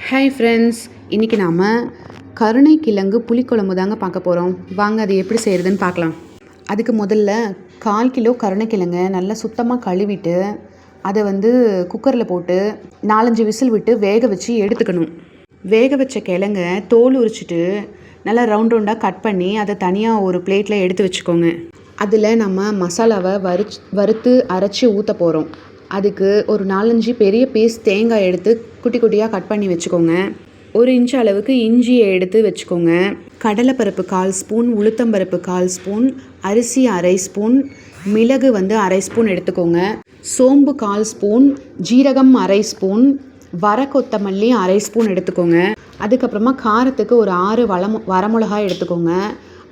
Hi friends, இன்றைக்கி நாம் கருணைக்கிழங்கு புளிக்குழம்பு தாங்க பார்க்க போகிறோம். வாங்க அது எப்படி செய்கிறதுன்னு பார்க்கலாம். அதுக்கு முதல்ல 1/4 கிலோ கருணைக்கிழங்கை நல்லா சுத்தமாக கழுவிட்டு அதை குக்கரில் போட்டு 4-5 விசில் விட்டு வேக வச்சு எடுத்துக்கணும். வேக வச்ச கிழங்கை தோல் உரிச்சிட்டு நல்லா ரவுண்டாக கட் பண்ணி அதை தனியாக ஒரு பிளேட்டில் எடுத்து வச்சுக்கோங்க. அதில் நம்ம மசாலாவை வறுத்து அரைச்சி ஊற்ற போகிறோம். அதுக்கு ஒரு 4-5 பெரிய பீஸ் தேங்காய் எடுத்து குட்டி குட்டியாக கட் பண்ணி வச்சுக்கோங்க. 1 இன்ச் அளவுக்கு இஞ்சியை எடுத்து வச்சுக்கோங்க. கடலைப்பருப்பு 1/4 ஸ்பூன், உளுத்தம்பருப்பு 1/4 ஸ்பூன், அரிசி 1/2 ஸ்பூன், மிளகு 1/2 ஸ்பூன் எடுத்துக்கோங்க. சோம்பு 1/4 ஸ்பூன், ஜீரகம் 1/2 ஸ்பூன், வர கொத்தமல்லி 1/2 ஸ்பூன் எடுத்துக்கோங்க. அதுக்கப்புறமா காரத்துக்கு ஒரு 6 வரமிளகாய் எடுத்துக்கோங்க.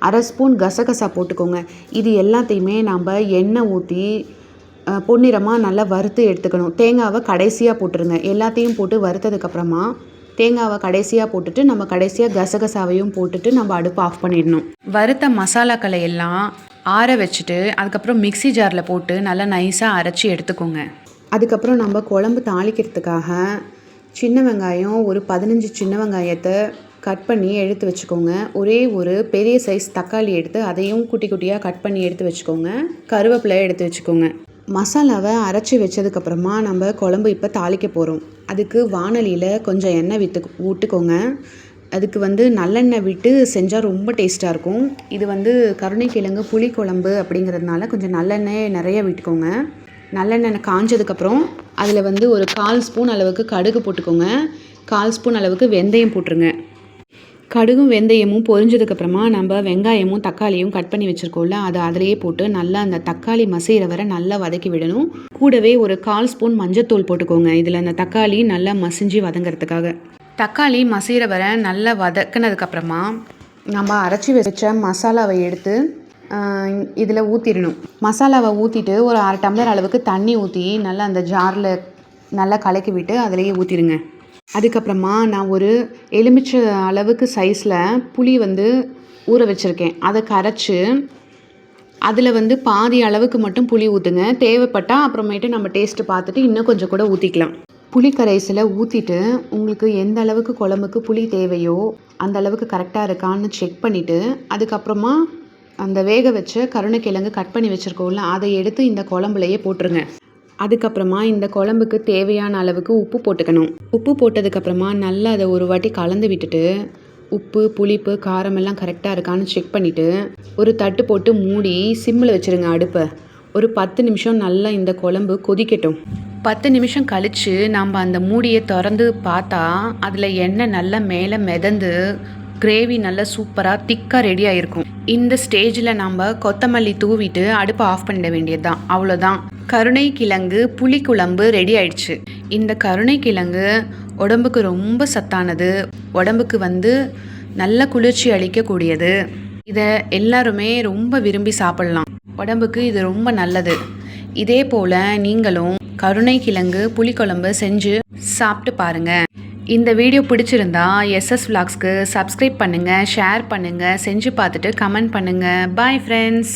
1/2 ஸ்பூன் கசகசா போட்டுக்கோங்க. இது எல்லாத்தையுமே நம்ம எண்ணெய் ஊற்றி பொன்னிறமாக நல்லா வறுத்து எடுத்துக்கணும். தேங்காவை கடைசியாக போட்டுருங்க. எல்லாத்தையும் போட்டு வறுத்ததுக்கப்புறமா தேங்காவை கடைசியாக போட்டுட்டு நம்ம கடைசியாக கசகசாவையும் போட்டுட்டு நம்ம அடுப்பு ஆஃப் பண்ணிடணும். வறுத்த மசாலாக்களை எல்லாம் ஆற வச்சுட்டு அதுக்கப்புறம் மிக்ஸி ஜாரில் போட்டு நல்லா நைஸாக அரைச்சி எடுத்துக்கோங்க. அதுக்கப்புறம் நம்ம குழம்பு தாளிக்கிறதுக்காக சின்ன வெங்காயம் ஒரு 15 சின்ன வெங்காயத்தை கட் பண்ணி எடுத்து வச்சுக்கோங்க. ஒரே ஒரு பெரிய சைஸ் தக்காளி எடுத்து அதையும் குட்டி குட்டியாக கட் பண்ணி எடுத்து வச்சுக்கோங்க. கருவேப்பிலை எடுத்து வச்சுக்கோங்க. மசாலாவை அரைச்சி வச்சதுக்கப்புறமா நம்ம குழம்பு இப்போ தாளிக்க போகிறோம். அதுக்கு வாணலியில் கொஞ்சம் எண்ணெய் விட்டுக்கோங்க. அதுக்கு நல்லெண்ணெய் விட்டு செஞ்சால் ரொம்ப டேஸ்ட்டாக இருக்கும். இது கருணைக்கிழங்கு புளி குழம்பு அப்படிங்கிறதுனால கொஞ்சம் நல்லெண்ணெய் நிறைய விட்டுக்கோங்க. நல்லெண்ணெய் காஞ்சதுக்கப்புறம் அதில் ஒரு 1/4 ஸ்பூன் அளவுக்கு கடுகு போட்டுக்கோங்க. 1/4 ஸ்பூன் அளவுக்கு வெந்தயம் போட்டுருங்க. கடுகும் வெந்தயமும் பொரிஞ்சதுக்கப்புறமா நம்ம வெங்காயமும் தக்காளியும் கட் பண்ணி வச்சுருக்கோம்ல, அதை அதிலேயே போட்டு நல்லா அந்த தக்காளி மசிகிற வரை நல்லா வதக்கி விடணும். கூடவே ஒரு 1/4 ஸ்பூன் மஞ்சத்தூள் போட்டுக்கோங்க. இதில் அந்த தக்காளி நல்லா மசிஞ்சு வதங்கிறதுக்காக. தக்காளி மசிகிற வரை நல்லா வதக்கினதுக்கப்புறமா நம்ம அரைச்சி வச்ச மசாலாவை எடுத்து இதில் ஊற்றிடணும். மசாலாவை ஊற்றிட்டு ஒரு 1/2 டம்ளர் அளவுக்கு தண்ணி ஊற்றி நல்லா அந்த ஜாரில் நல்லா கலக்கி விட்டு அதிலேயே ஊற்றிடுங்க. அதுக்கப்புறமா நான் ஒரு எலுமிச்சை அளவுக்கு சைஸில் புளி ஊற வச்சுருக்கேன். அதை கரைச்சி அதில் பாதி அளவுக்கு மட்டும் புளி ஊற்றுங்க. தேவைப்பட்டால் அப்புறமேட்டு நம்ம டேஸ்ட்டு பார்த்துட்டு இன்னும் கொஞ்சம் கூட ஊற்றிக்கலாம். புளி கரைசலை ஊற்றிட்டு உங்களுக்கு எந்த அளவுக்கு குழம்புக்கு புளி தேவையோ அந்த அளவுக்கு கரெக்டாக இருக்கான்னு செக் பண்ணிவிட்டு அதுக்கப்புறமா அந்த வேக வச்ச கருணைக்கிழங்கு கட் பண்ணி வச்சுருக்கோம்ல, அதை எடுத்து இந்த குழம்புலையே போட்டுருங்க. அதுக்கப்புறமா இந்த குழம்புக்கு தேவையான அளவுக்கு உப்பு போட்டுக்கணும். உப்பு போட்டதுக்கப்புறமா நல்லா அதை ஒரு வாட்டி கலந்து விட்டுட்டு உப்பு, புளிப்பு, காரமெல்லாம் கரெக்டாக இருக்கான்னு செக் பண்ணிவிட்டு ஒரு தட்டு போட்டு மூடி சிம்மில் வச்சுருங்க அடுப்பை. ஒரு 10 நிமிஷம் நல்லா இந்த குழம்பு கொதிக்கட்டும். 10 நிமிஷம் கழித்து நம்ம அந்த மூடியை திறந்து பார்த்தா அதில் எண்ணெய் நல்லா மேலே மிதந்து கிரேவி நல்லா சூப்பராக திக்காக ரெடியாக இருக்கும். இந்த ஸ்டேஜில் நம்ம கொத்தமல்லி தூவிட்டு அடுப்பை ஆஃப் பண்ணிட வேண்டியது தான். அவ்வளோதான், கருணைக்கிழங்கு புளிக்குழம்பு ரெடி ஆயிடுச்சு. இந்த கருணைக்கிழங்கு உடம்புக்கு ரொம்ப சத்தானது, உடம்புக்கு நல்ல குளிர்ச்சி அளிக்கக்கூடியது. இதை எல்லாருமே ரொம்ப விரும்பி சாப்பிட்லாம். உடம்புக்கு இது ரொம்ப நல்லது. இதே போல் நீங்களும் கருணைக்கிழங்கு புளிக்குழம்பு செஞ்சு சாப்பிட்டு பாருங்கள். இந்த வீடியோ பிடிச்சிருந்தா எஸ்எஸ் விலாக்ஸ்க்கு சப்ஸ்கிரைப் பண்ணுங்கள், ஷேர் பண்ணுங்கள், செஞ்சு பார்த்துட்டு கமெண்ட் பண்ணுங்கள். Bye friends.